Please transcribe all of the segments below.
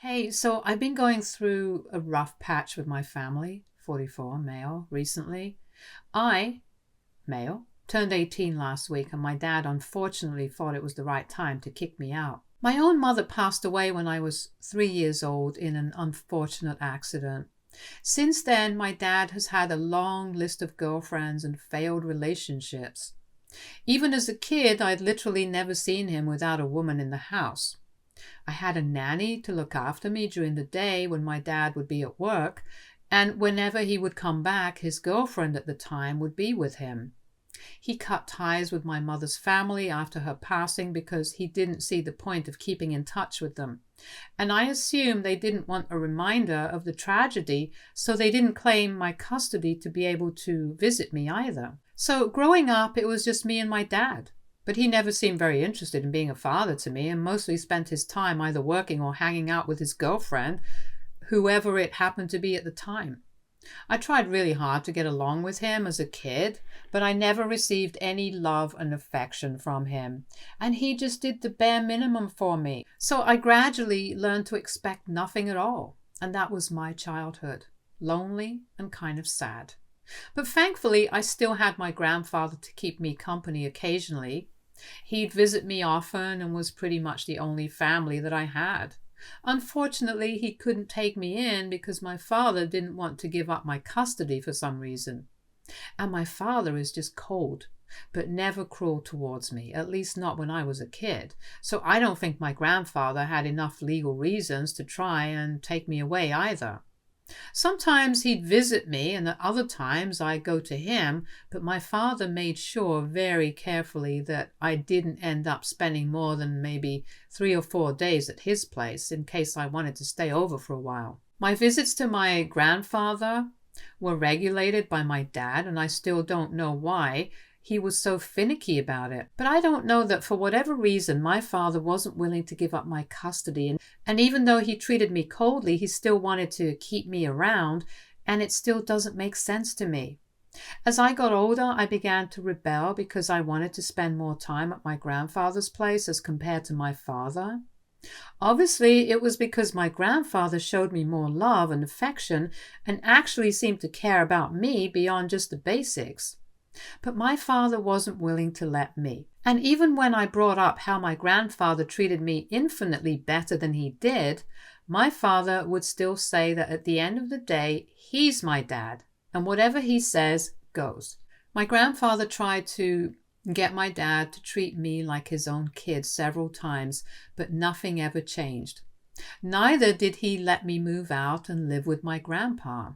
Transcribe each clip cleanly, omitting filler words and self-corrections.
Hey, so I've been going through a rough patch with my family, 44, male, recently. I, male, turned 18 last week, and my dad unfortunately thought it was the right time to kick me out. My own mother passed away when I was 3 years old in an unfortunate accident. Since then, my dad has had a long list of girlfriends and failed relationships. Even as a kid, I'd literally never seen him without a woman in the house. I had a nanny to look after me during the day when my dad would be at work, and whenever he would come back, his girlfriend at the time would be with him. He cut ties with my mother's family after her passing because he didn't see the point of keeping in touch with them. And I assume they didn't want a reminder of the tragedy, so they didn't claim my custody to be able to visit me either. So growing up, it was just me and my dad. But he never seemed very interested in being a father to me and mostly spent his time either working or hanging out with his girlfriend, whoever it happened to be at the time. I tried really hard to get along with him as a kid, but I never received any love and affection from him, and he just did the bare minimum for me. So I gradually learned to expect nothing at all, and that was my childhood. Lonely and kind of sad. But thankfully, I still had my grandfather to keep me company occasionally. He'd visit me often and was pretty much the only family that I had. Unfortunately, he couldn't take me in because my father didn't want to give up my custody for some reason. And my father is just cold, but never cruel towards me, at least not when I was a kid. So I don't think my grandfather had enough legal reasons to try and take me away either. Sometimes he'd visit me, and at other times I'd go to him, but my father made sure very carefully that I didn't end up spending more than maybe 3 or 4 days at his place in case I wanted to stay over for a while. My visits to my grandfather were regulated by my dad, and I still don't know why he was so finicky about it. But I don't know that for whatever reason my father wasn't willing to give up my custody. And even though he treated me coldly, he still wanted to keep me around, and it still doesn't make sense to me. As I got older, I began to rebel because I wanted to spend more time at my grandfather's place as compared to my father. Obviously, it was because my grandfather showed me more love and affection and actually seemed to care about me beyond just the basics. But my father wasn't willing to let me. And even when I brought up how my grandfather treated me infinitely better than he did, my father would still say that at the end of the day, he's my dad, and whatever he says goes. My grandfather tried to get my dad to treat me like his own kid several times, but nothing ever changed. Neither did he let me move out and live with my grandpa.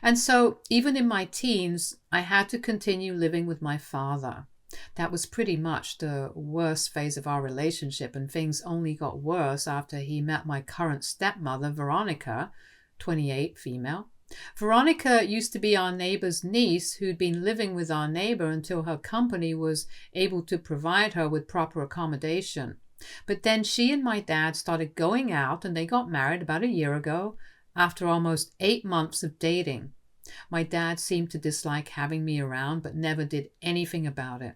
And so, even in my teens, I had to continue living with my father. That was pretty much the worst phase of our relationship, and things only got worse after he met my current stepmother, Veronica, 28, female. Veronica used to be our neighbor's niece who'd been living with our neighbor until her company was able to provide her with proper accommodation. But then she and my dad started going out, and they got married about a year ago, after almost 8 months of dating. My dad seemed to dislike having me around, but never did anything about it.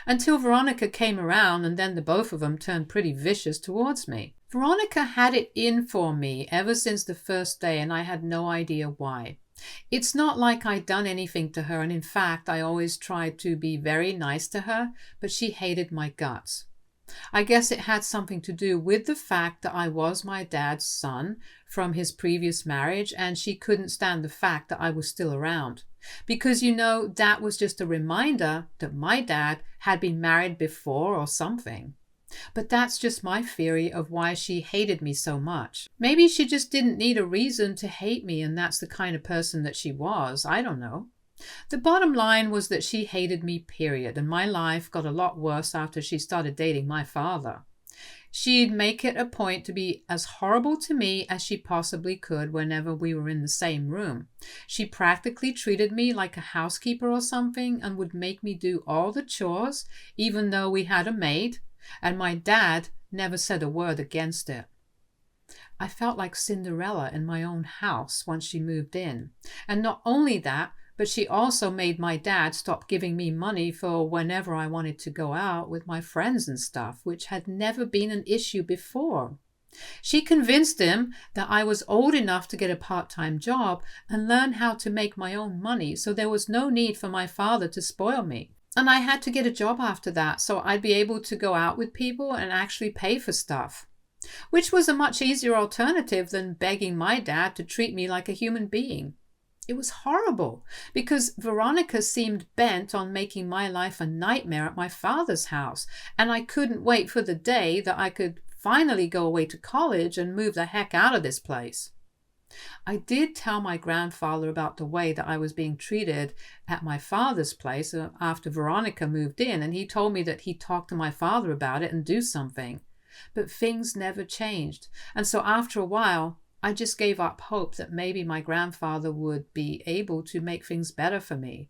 Until Veronica came around, and then the both of them turned pretty vicious towards me. Veronica had it in for me ever since the first day, and I had no idea why. It's not like I'd done anything to her, and in fact, I always tried to be very nice to her, but she hated my guts. I guess it had something to do with the fact that I was my dad's son from his previous marriage, and she couldn't stand the fact that I was still around. Because, that was just a reminder that my dad had been married before or something. But that's just my theory of why she hated me so much. Maybe she just didn't need a reason to hate me, and that's the kind of person that she was. I don't know. The bottom line was that she hated me, period, and my life got a lot worse after she started dating my father. She'd make it a point to be as horrible to me as she possibly could whenever we were in the same room. She practically treated me like a housekeeper or something and would make me do all the chores, even though we had a maid, and my dad never said a word against it. I felt like Cinderella in my own house once she moved in. And not only that, but she also made my dad stop giving me money for whenever I wanted to go out with my friends and stuff, which had never been an issue before. She convinced him that I was old enough to get a part-time job and learn how to make my own money, so there was no need for my father to spoil me. And I had to get a job after that, so I'd be able to go out with people and actually pay for stuff, which was a much easier alternative than begging my dad to treat me like a human being. It was horrible because Veronica seemed bent on making my life a nightmare at my father's house, and I couldn't wait for the day that I could finally go away to college and move the heck out of this place. I did tell my grandfather about the way that I was being treated at my father's place after Veronica moved in, and he told me that he'd talk to my father about it and do something. But things never changed, and so after a while, I just gave up hope that maybe my grandfather would be able to make things better for me.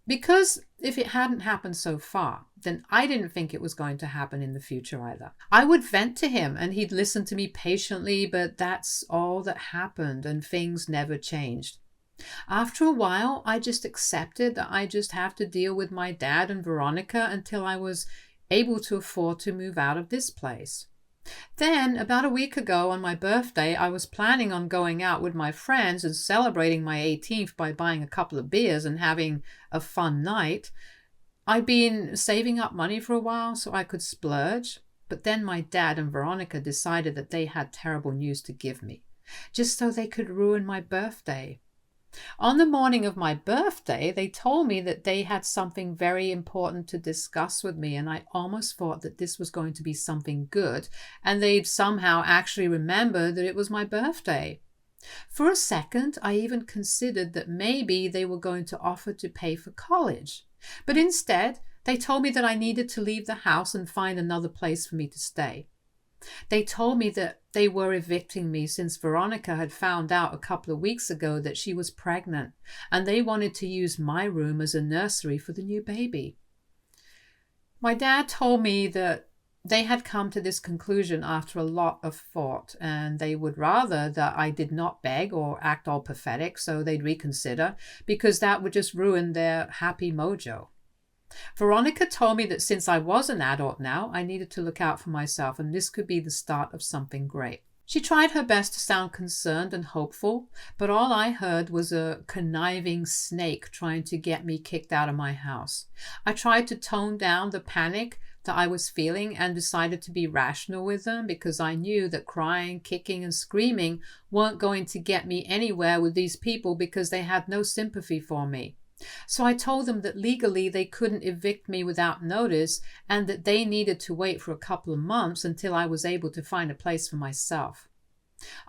Because if it hadn't happened so far, then I didn't think it was going to happen in the future either. I would vent to him and he'd listen to me patiently, but that's all that happened and things never changed. After a while, I just accepted that I just have to deal with my dad and Veronica until I was able to afford to move out of this place. Then, about a week ago on my birthday, I was planning on going out with my friends and celebrating my 18th by buying a couple of beers and having a fun night. I'd been saving up money for a while so I could splurge, but then my dad and Veronica decided that they had terrible news to give me, just so they could ruin my birthday. On the morning of my birthday, they told me that they had something very important to discuss with me, and I almost thought that this was going to be something good, and they'd somehow actually remember that it was my birthday. For a second, I even considered that maybe they were going to offer to pay for college, but instead, they told me that I needed to leave the house and find another place for me to stay. They told me that they were evicting me since Veronica had found out a couple of weeks ago that she was pregnant, and they wanted to use my room as a nursery for the new baby. My dad told me that they had come to this conclusion after a lot of thought, and they would rather that I did not beg or act all pathetic, so they'd reconsider, because that would just ruin their happy mojo. Veronica told me that since I was an adult now, I needed to look out for myself, and this could be the start of something great. She tried her best to sound concerned and hopeful, but all I heard was a conniving snake trying to get me kicked out of my house. I tried to tone down the panic that I was feeling and decided to be rational with them, because I knew that crying, kicking, and screaming weren't going to get me anywhere with these people because they had no sympathy for me. So I told them that legally they couldn't evict me without notice and that they needed to wait for a couple of months until I was able to find a place for myself.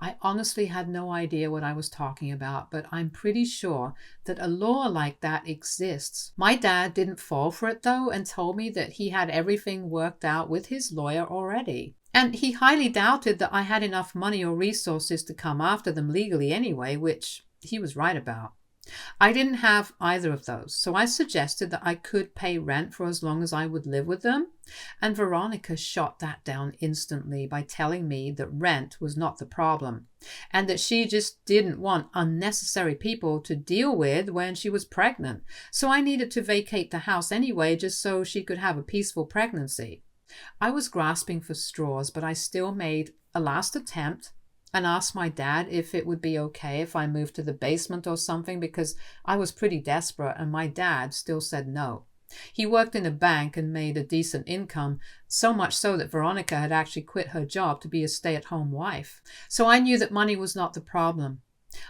I honestly had no idea what I was talking about, but I'm pretty sure that a law like that exists. My dad didn't fall for it though and told me that he had everything worked out with his lawyer already. And he highly doubted that I had enough money or resources to come after them legally anyway, which he was right about. I didn't have either of those, so I suggested that I could pay rent for as long as I would live with them, and Veronica shot that down instantly by telling me that rent was not the problem, and that she just didn't want unnecessary people to deal with when she was pregnant, so I needed to vacate the house anyway just so she could have a peaceful pregnancy. I was grasping for straws, but I still made a last attempt and asked my dad if it would be okay if I moved to the basement or something, because I was pretty desperate, and my dad still said no. He worked in a bank and made a decent income, so much so that Veronica had actually quit her job to be a stay-at-home wife. So I knew that money was not the problem.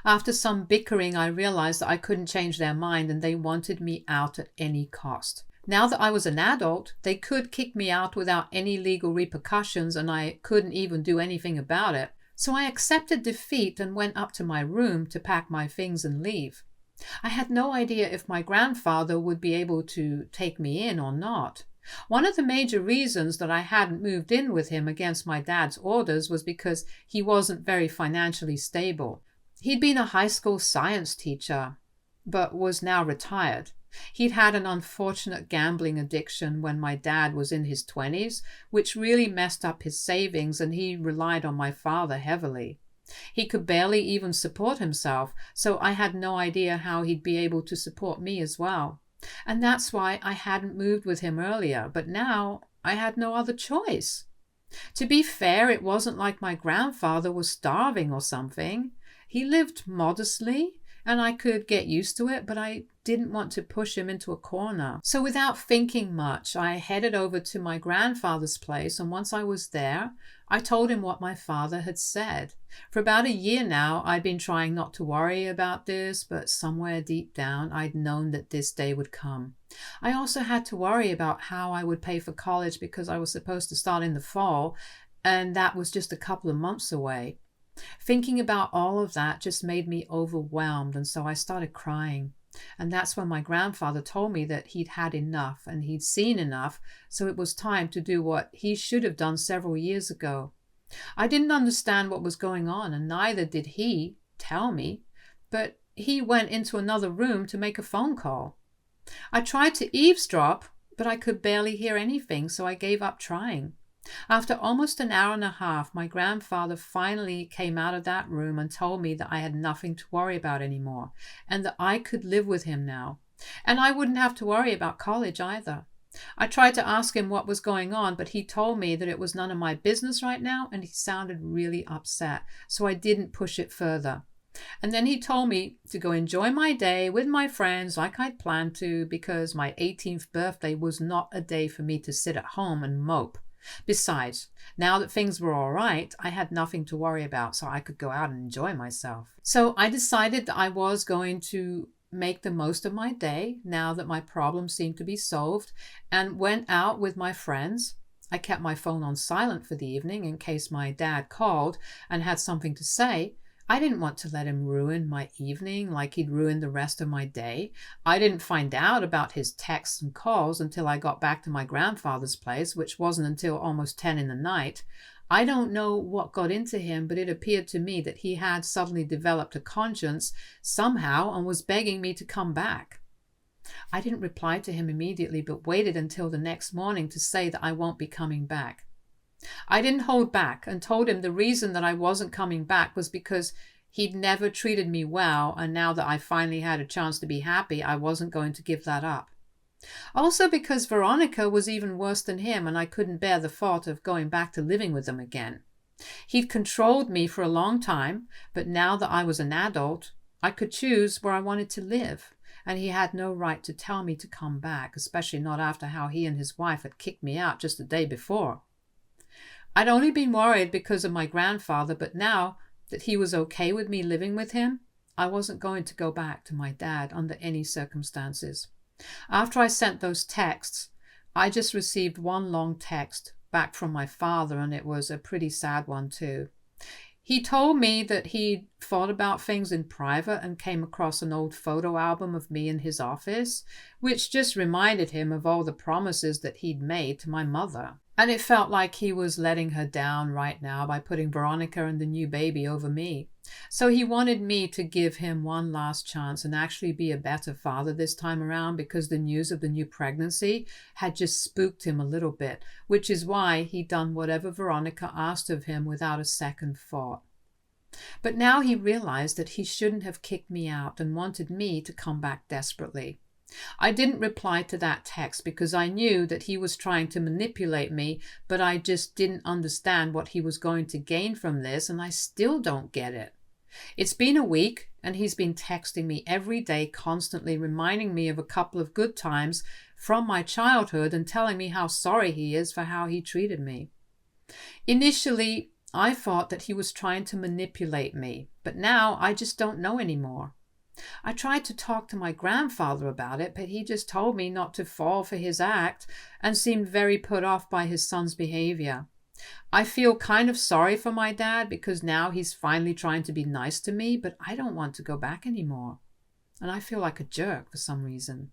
After some bickering, I realized that I couldn't change their mind, and they wanted me out at any cost. Now that I was an adult, they could kick me out without any legal repercussions, and I couldn't even do anything about it. So I accepted defeat and went up to my room to pack my things and leave. I had no idea if my grandfather would be able to take me in or not. One of the major reasons that I hadn't moved in with him against my dad's orders was because he wasn't very financially stable. He'd been a high school science teacher, but was now retired. He'd had an unfortunate gambling addiction when my dad was in his 20s, which really messed up his savings, and he relied on my father heavily. He could barely even support himself, so I had no idea how he'd be able to support me as well. And that's why I hadn't moved with him earlier, but now I had no other choice. To be fair, it wasn't like my grandfather was starving or something. He lived modestly, and I could get used to it, but I didn't want to push him into a corner. So without thinking much, I headed over to my grandfather's place, and once I was there, I told him what my father had said. For about a year now, I'd been trying not to worry about this, but somewhere deep down, I'd known that this day would come. I also had to worry about how I would pay for college because I was supposed to start in the fall, and that was just a couple of months away. Thinking about all of that just made me overwhelmed, and so I started crying. And that's when my grandfather told me that he'd had enough and he'd seen enough, so it was time to do what he should have done several years ago. I didn't understand what was going on, and neither did he tell me, but he went into another room to make a phone call. I tried to eavesdrop, but I could barely hear anything, so I gave up trying. After almost an hour and a half, my grandfather finally came out of that room and told me that I had nothing to worry about anymore, and that I could live with him now. And I wouldn't have to worry about college either. I tried to ask him what was going on, but he told me that it was none of my business right now, and he sounded really upset, so I didn't push it further. And then he told me to go enjoy my day with my friends like I'd planned to, because my 18th birthday was not a day for me to sit at home and mope. Besides, now that things were all right, I had nothing to worry about, so I could go out and enjoy myself. So I decided that I was going to make the most of my day now that my problem seemed to be solved, and went out with my friends. I kept my phone on silent for the evening in case my dad called and had something to say. I didn't want to let him ruin my evening like he'd ruined the rest of my day. I didn't find out about his texts and calls until I got back to my grandfather's place, which wasn't until almost 10 in the night. I don't know what got into him, but it appeared to me that he had suddenly developed a conscience somehow and was begging me to come back. I didn't reply to him immediately, but waited until the next morning to say that I won't be coming back. I didn't hold back and told him the reason that I wasn't coming back was because he'd never treated me well, and now that I finally had a chance to be happy, I wasn't going to give that up. Also because Veronica was even worse than him, and I couldn't bear the thought of going back to living with them again. He'd controlled me for a long time, but now that I was an adult, I could choose where I wanted to live, and he had no right to tell me to come back, especially not after how he and his wife had kicked me out just the day before. I'd only been worried because of my grandfather, but now that he was okay with me living with him, I wasn't going to go back to my dad under any circumstances. After I sent those texts, I just received one long text back from my father, and it was a pretty sad one too. He told me that he'd thought about things in private and came across an old photo album of me in his office, which just reminded him of all the promises that he'd made to my mother. And it felt like he was letting her down right now by putting Veronica and the new baby over me. So he wanted me to give him one last chance and actually be a better father this time around, because the news of the new pregnancy had just spooked him a little bit, which is why he'd done whatever Veronica asked of him without a second thought. But now he realized that he shouldn't have kicked me out and wanted me to come back desperately. I didn't reply to that text because I knew that he was trying to manipulate me, but I just didn't understand what he was going to gain from this, and I still don't get it. It's been a week, and he's been texting me every day, constantly reminding me of a couple of good times from my childhood and telling me how sorry he is for how he treated me. Initially, I thought that he was trying to manipulate me, but now I just don't know anymore. I tried to talk to my grandfather about it, but he just told me not to fall for his act and seemed very put off by his son's behavior. I feel kind of sorry for my dad because now he's finally trying to be nice to me, but I don't want to go back anymore. And I feel like a jerk for some reason.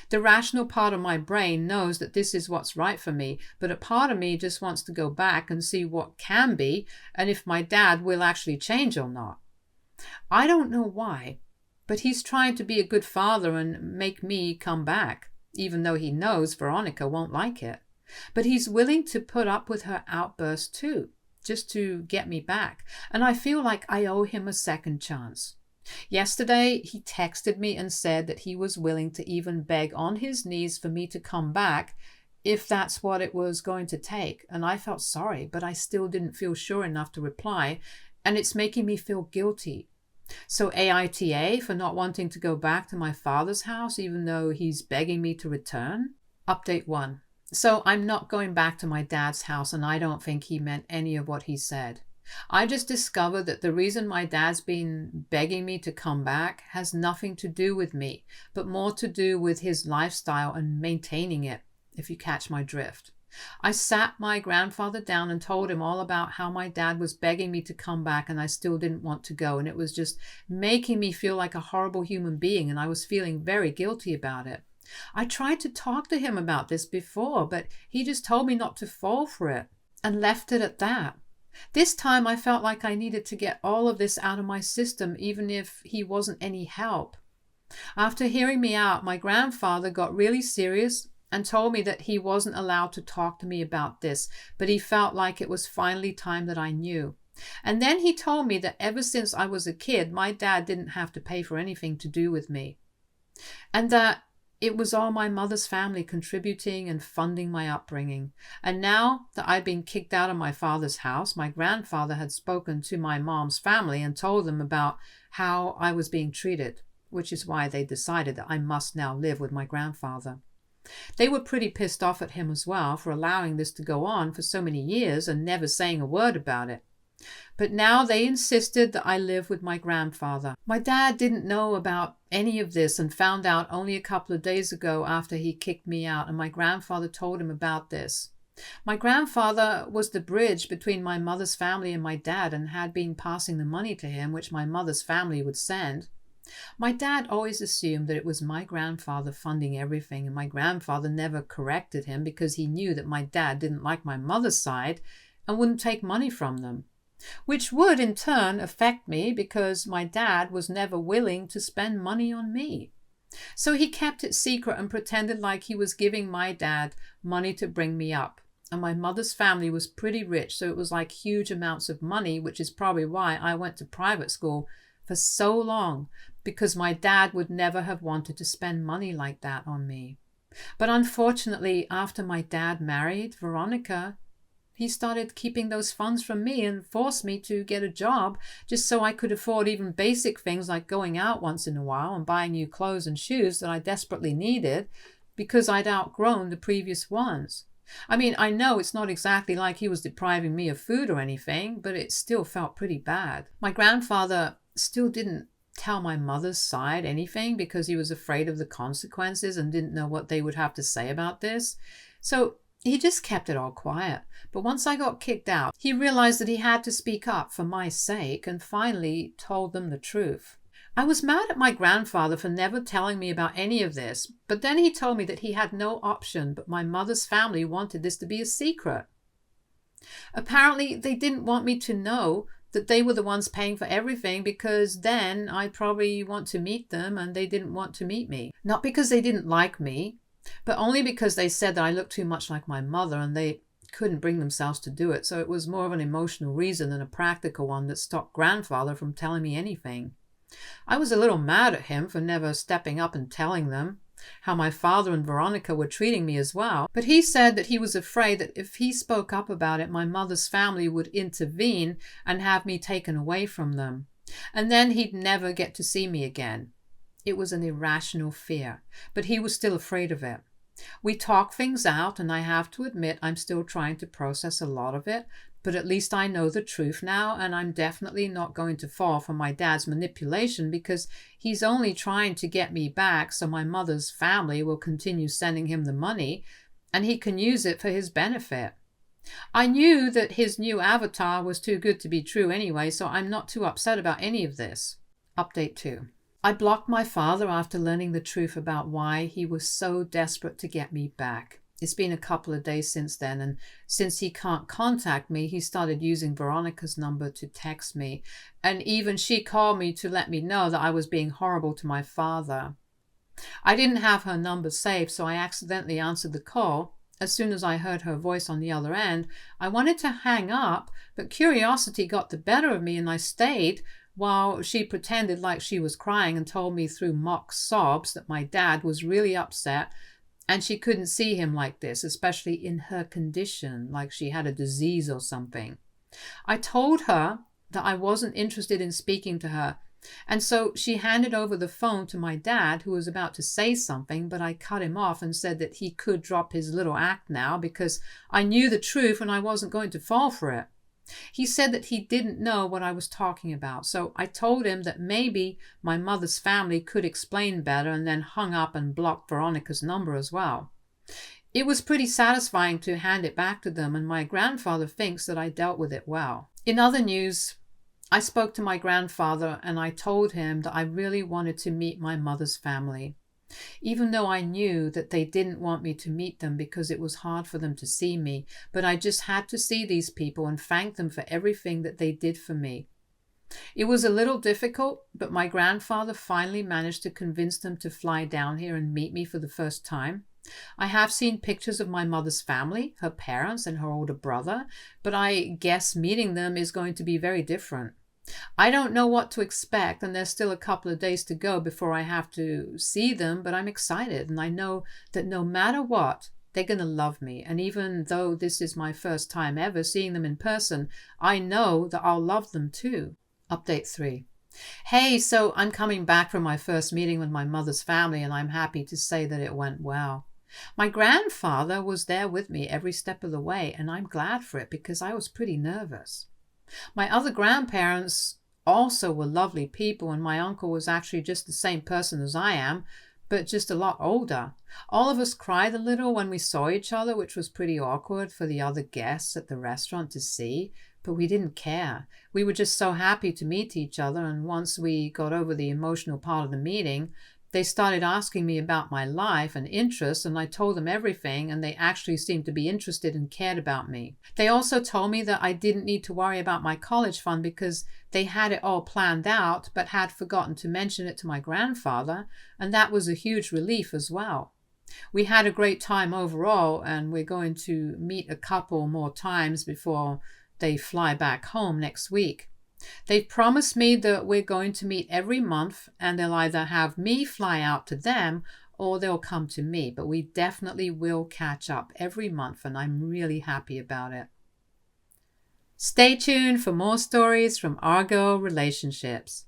The rational part of my brain knows that this is what's right for me, but a part of me just wants to go back and see what can be and if my dad will actually change or not. I don't know why, but he's trying to be a good father and make me come back, even though he knows Veronica won't like it. But he's willing to put up with her outbursts too, just to get me back, and I feel like I owe him a second chance. Yesterday, he texted me and said that he was willing to even beg on his knees for me to come back if that's what it was going to take. And I felt sorry, but I still didn't feel sure enough to reply. And it's making me feel guilty. So AITA for not wanting to go back to my father's house, even though he's begging me to return. Update 1. So I'm not going back to my dad's house, and I don't think he meant any of what he said. I just discovered that the reason my dad's been begging me to come back has nothing to do with me, but more to do with his lifestyle and maintaining it, if you catch my drift. I sat my grandfather down and told him all about how my dad was begging me to come back and I still didn't want to go, and it was just making me feel like a horrible human being, and I was feeling very guilty about it. I tried to talk to him about this before, but he just told me not to fall for it and left it at that. This time I felt like I needed to get all of this out of my system, even if he wasn't any help. After hearing me out, my grandfather got really serious and told me that he wasn't allowed to talk to me about this, but he felt like it was finally time that I knew. And then he told me that ever since I was a kid, my dad didn't have to pay for anything to do with me, and that it was all my mother's family contributing and funding my upbringing. And now that I'd been kicked out of my father's house, my grandfather had spoken to my mom's family and told them about how I was being treated, which is why they decided that I must now live with my grandfather. They were pretty pissed off at him as well for allowing this to go on for so many years and never saying a word about it. But now they insisted that I live with my grandfather. My dad didn't know about any of this and found out only a couple of days ago after he kicked me out, and my grandfather told him about this. My grandfather was the bridge between my mother's family and my dad and had been passing the money to him, which my mother's family would send. My dad always assumed that it was my grandfather funding everything, and my grandfather never corrected him because he knew that my dad didn't like my mother's side and wouldn't take money from them, which would in turn affect me because my dad was never willing to spend money on me. So he kept it secret and pretended like he was giving my dad money to bring me up. And my mother's family was pretty rich, so it was like huge amounts of money, which is probably why I went to private school for so long, because my dad would never have wanted to spend money like that on me. But unfortunately, after my dad married Veronica, he started keeping those funds from me and forced me to get a job just so I could afford even basic things like going out once in a while and buying new clothes and shoes that I desperately needed because I'd outgrown the previous ones. I mean, I know it's not exactly like he was depriving me of food or anything, but it still felt pretty bad. My grandfather still didn't tell my mother's side anything because he was afraid of the consequences and didn't know what they would have to say about this. So he just kept it all quiet. But once I got kicked out, he realized that he had to speak up for my sake and finally told them the truth. I was mad at my grandfather for never telling me about any of this, but then he told me that he had no option, but my mother's family wanted this to be a secret. Apparently, they didn't want me to know that they were the ones paying for everything because then I'd probably want to meet them and they didn't want to meet me. Not because they didn't like me, but only because they said that I looked too much like my mother and they couldn't bring themselves to do it. So it was more of an emotional reason than a practical one that stopped grandfather from telling me anything. I was a little mad at him for never stepping up and telling them how my father and Veronica were treating me as well. But he said that he was afraid that if he spoke up about it, my mother's family would intervene and have me taken away from them. And then he'd never get to see me again. It was an irrational fear, but he was still afraid of it. We talked things out, and I have to admit I'm still trying to process a lot of it, but at least I know the truth now, and I'm definitely not going to fall for my dad's manipulation because he's only trying to get me back so my mother's family will continue sending him the money, and he can use it for his benefit. I knew that his new avatar was too good to be true anyway, so I'm not too upset about any of this. Update 2. I blocked my father after learning the truth about why he was so desperate to get me back. It's been a couple of days since then, and since he can't contact me, he started using Veronica's number to text me, and even she called me to let me know that I was being horrible to my father. I didn't have her number saved, so I accidentally answered the call. As soon as I heard her voice on the other end, I wanted to hang up, but curiosity got the better of me and I stayed while she pretended like she was crying and told me through mock sobs that my dad was really upset And she couldn't see him like this, especially in her condition, like she had a disease or something. I told her that I wasn't interested in speaking to her, and so she handed over the phone to my dad, who was about to say something, but I cut him off and said that he could drop his little act now because I knew the truth and I wasn't going to fall for it. He said that he didn't know what I was talking about, so I told him that maybe my mother's family could explain better, and then hung up and blocked Veronica's number as well. It was pretty satisfying to hand it back to them, and my grandfather thinks that I dealt with it well. In other news, I spoke to my grandfather and I told him that I really wanted to meet my mother's family, even though I knew that they didn't want me to meet them because it was hard for them to see me. But I just had to see these people and thank them for everything that they did for me. It was a little difficult, but my grandfather finally managed to convince them to fly down here and meet me for the first time. I have seen pictures of my mother's family, her parents and her older brother, but I guess meeting them is going to be very different. I don't know what to expect, and there's still a couple of days to go before I have to see them, but I'm excited, and I know that no matter what, they're going to love me. And even though this is my first time ever seeing them in person, I know that I'll love them too. Update 3. Hey, so I'm coming back from my first meeting with my mother's family, and I'm happy to say that it went well. My grandfather was there with me every step of the way, and I'm glad for it because I was pretty nervous. My other grandparents also were lovely people, and my uncle was actually just the same person as I am, but just a lot older. All of us cried a little when we saw each other, which was pretty awkward for the other guests at the restaurant to see, but we didn't care. We were just so happy to meet each other, and once we got over the emotional part of the meeting, they started asking me about my life and interests, and I told them everything, and they actually seemed to be interested and cared about me. They also told me that I didn't need to worry about my college fund because they had it all planned out, but had forgotten to mention it to my grandfather, and that was a huge relief as well. We had a great time overall, and we're going to meet a couple more times before they fly back home next week. They've promised me that we're going to meet every month, and they'll either have me fly out to them or they'll come to me, but we definitely will catch up every month, and I'm really happy about it. Stay tuned for more stories from our girl relationships.